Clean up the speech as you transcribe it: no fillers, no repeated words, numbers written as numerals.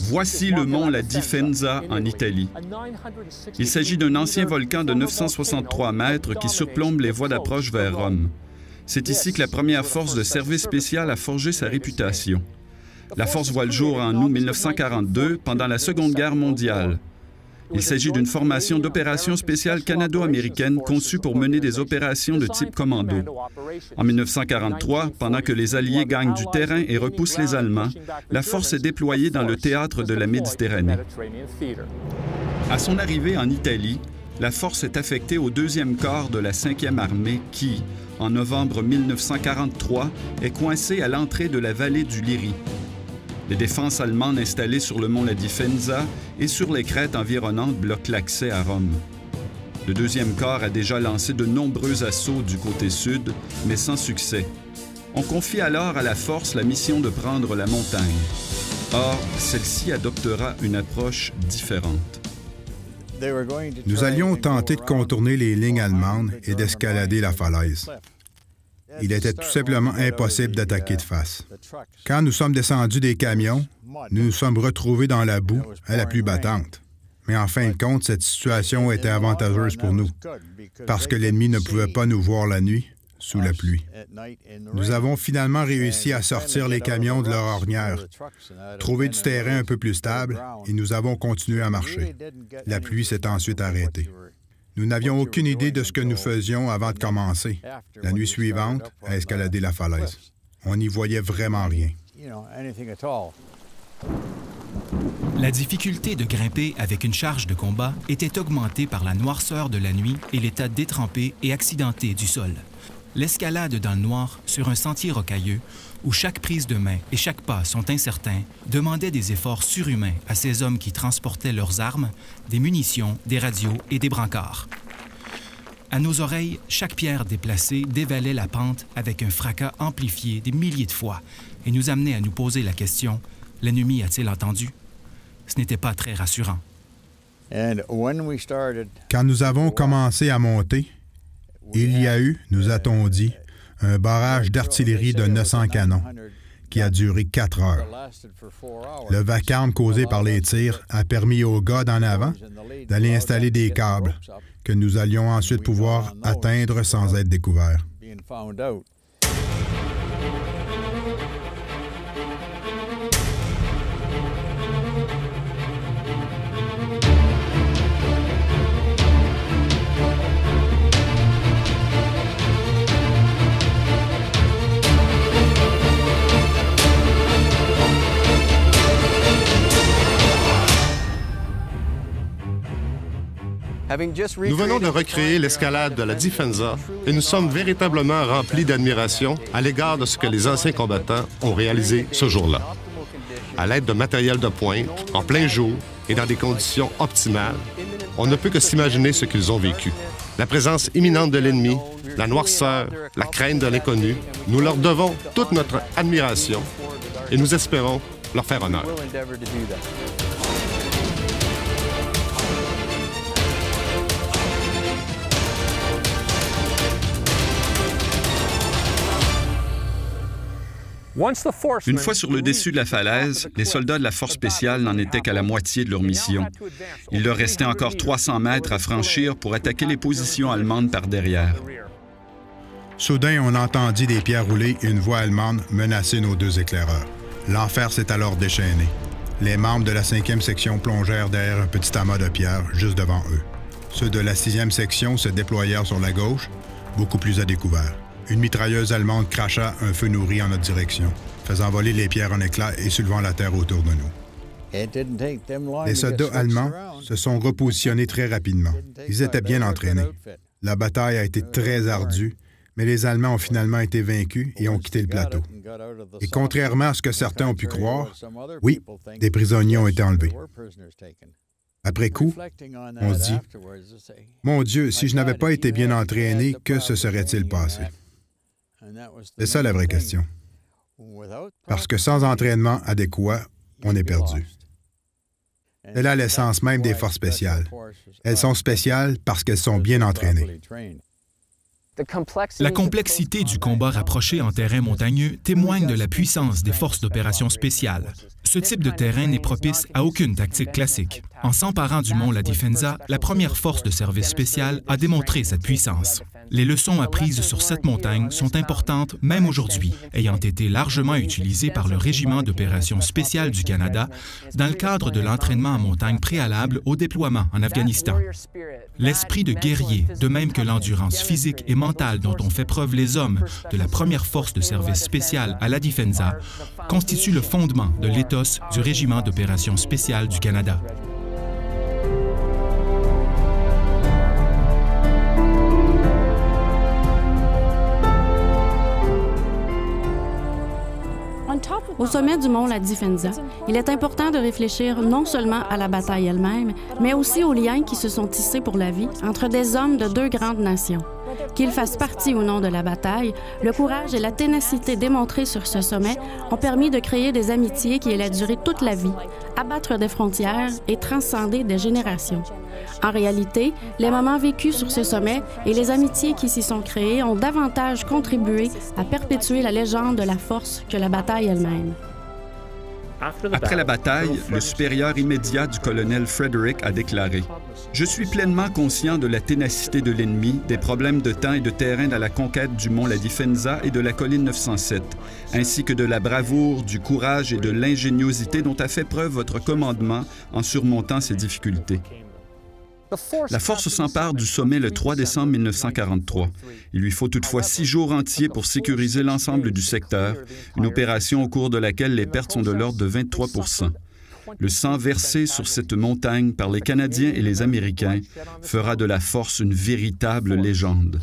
Voici le mont La Difenza en Italie. Il s'agit d'un ancien volcan de 963 mètres qui surplombe les voies d'approche vers Rome. C'est ici que la première force de service spécial a forgé sa réputation. La force voit le jour en août 1942, pendant la Seconde Guerre mondiale. Il s'agit d'une formation d'opérations spéciales canado-américaine conçue pour mener des opérations de type commando. En 1943, pendant que les Alliés gagnent du terrain et repoussent les Allemands, la force est déployée dans le théâtre de la Méditerranée. À son arrivée en Italie, la force est affectée au 2e corps de la 5e armée qui, en novembre 1943, est coincé à l'entrée de la vallée du Liri. Les défenses allemandes installées sur le mont La Difenza et sur les crêtes environnantes bloquent l'accès à Rome. Le 2e corps a déjà lancé de nombreux assauts du côté sud, mais sans succès. On confie alors à la force la mission de prendre la montagne. Or, celle-ci adoptera une approche différente. Nous allions tenter de contourner les lignes allemandes et d'escalader la falaise. Il était tout simplement impossible d'attaquer de face. Quand nous sommes descendus des camions, nous nous sommes retrouvés dans la boue à la pluie battante. Mais en fin de compte, cette situation était avantageuse pour nous, parce que l'ennemi ne pouvait pas nous voir la nuit sous la pluie. Nous avons finalement réussi à sortir les camions de leur ornière, trouver du terrain un peu plus stable, et nous avons continué à marcher. La pluie s'est ensuite arrêtée. Nous n'avions aucune idée de ce que nous faisions avant de commencer, la nuit suivante, à escalader la falaise. On n'y voyait vraiment rien. La difficulté de grimper avec une charge de combat était augmentée par la noirceur de la nuit et l'état détrempé et accidenté du sol. L'escalade dans le noir, sur un sentier rocailleux, où chaque prise de main et chaque pas sont incertains, demandait des efforts surhumains à ces hommes qui transportaient leurs armes, des munitions, des radios et des brancards. À nos oreilles, chaque pierre déplacée dévalait la pente avec un fracas amplifié des milliers de fois et nous amenait à nous poser la question « L'ennemi a-t-il entendu? » Ce n'était pas très rassurant. Quand nous avons commencé à monter, il y a eu, nous a-t-on dit, un barrage d'artillerie de 900 canons qui a duré 4 heures. Le vacarme causé par les tirs a permis aux gars d'en avant d'aller installer des câbles que nous allions ensuite pouvoir atteindre sans être découverts. Nous venons de recréer l'escalade de la Difenza et nous sommes véritablement remplis d'admiration à l'égard de ce que les anciens combattants ont réalisé ce jour-là. À l'aide de matériel de pointe, en plein jour et dans des conditions optimales, on ne peut que s'imaginer ce qu'ils ont vécu. La présence imminente de l'ennemi, la noirceur, la crainte de l'inconnu, nous leur devons toute notre admiration et nous espérons leur faire honneur. Une fois sur le dessus de la falaise, les soldats de la force spéciale n'en étaient qu'à la moitié de leur mission. Il leur restait encore 300 mètres à franchir pour attaquer les positions allemandes par derrière. Soudain, on entendit des pierres rouler et une voix allemande menacer nos 2 éclaireurs. L'enfer s'est alors déchaîné. Les membres de la 5e section plongèrent derrière un petit amas de pierres juste devant eux. Ceux de la 6e section se déployèrent sur la gauche, beaucoup plus à découvert. Une mitrailleuse allemande cracha un feu nourri en notre direction, faisant voler les pierres en éclats et soulevant la terre autour de nous. Les soldats allemands se sont repositionnés très rapidement. Ils étaient bien entraînés. La bataille a été très ardue, mais les Allemands ont finalement été vaincus et ont quitté le plateau. Et contrairement à ce que certains ont pu croire, oui, des prisonniers ont été enlevés. Après coup, on se dit, « Mon Dieu, si je n'avais pas été bien entraîné, que se serait-il passé? » C'est ça la vraie question. Parce que sans entraînement adéquat, on est perdu. C'est là l'essence même des forces spéciales. Elles sont spéciales parce qu'elles sont bien entraînées. La complexité du combat rapproché en terrain montagneux témoigne de la puissance des forces d'opération spéciales. Ce type de terrain n'est propice à aucune tactique classique. En s'emparant du mont La Difensa, la première force de service spécial a démontré cette puissance. Les leçons apprises sur cette montagne sont importantes même aujourd'hui, ayant été largement utilisées par le Régiment d'opérations spéciales du Canada dans le cadre de l'entraînement en montagne préalable au déploiement en Afghanistan. L'esprit de guerrier, de même que l'endurance physique et mentale dont ont fait preuve les hommes de la première force de service spéciale à La Difensa, constitue le fondement de l'éthos du Régiment d'opérations spéciales du Canada. Au sommet du mont La Difensa, il est important de réfléchir non seulement à la bataille elle-même, mais aussi aux liens qui se sont tissés pour la vie entre des hommes de deux grandes nations. Qu'ils fassent partie ou non de la bataille, le courage et la ténacité démontrés sur ce sommet ont permis de créer des amitiés qui allaient durer toute la vie, abattre des frontières et transcender des générations. En réalité, les moments vécus sur ce sommet et les amitiés qui s'y sont créées ont davantage contribué à perpétuer la légende de la force que la bataille elle-même. Après la bataille, le supérieur immédiat du colonel Frederick a déclaré « Je suis pleinement conscient de la ténacité de l'ennemi, des problèmes de temps et de terrain dans la conquête du mont La Difensa et de la colline 907, ainsi que de la bravoure, du courage et de l'ingéniosité dont a fait preuve votre commandement en surmontant ces difficultés. » La force s'empare du sommet le 3 décembre 1943. Il lui faut toutefois 6 jours entiers pour sécuriser l'ensemble du secteur, une opération au cours de laquelle les pertes sont de l'ordre de 23 %. Le sang versé sur cette montagne par les Canadiens et les Américains fera de la force une véritable légende.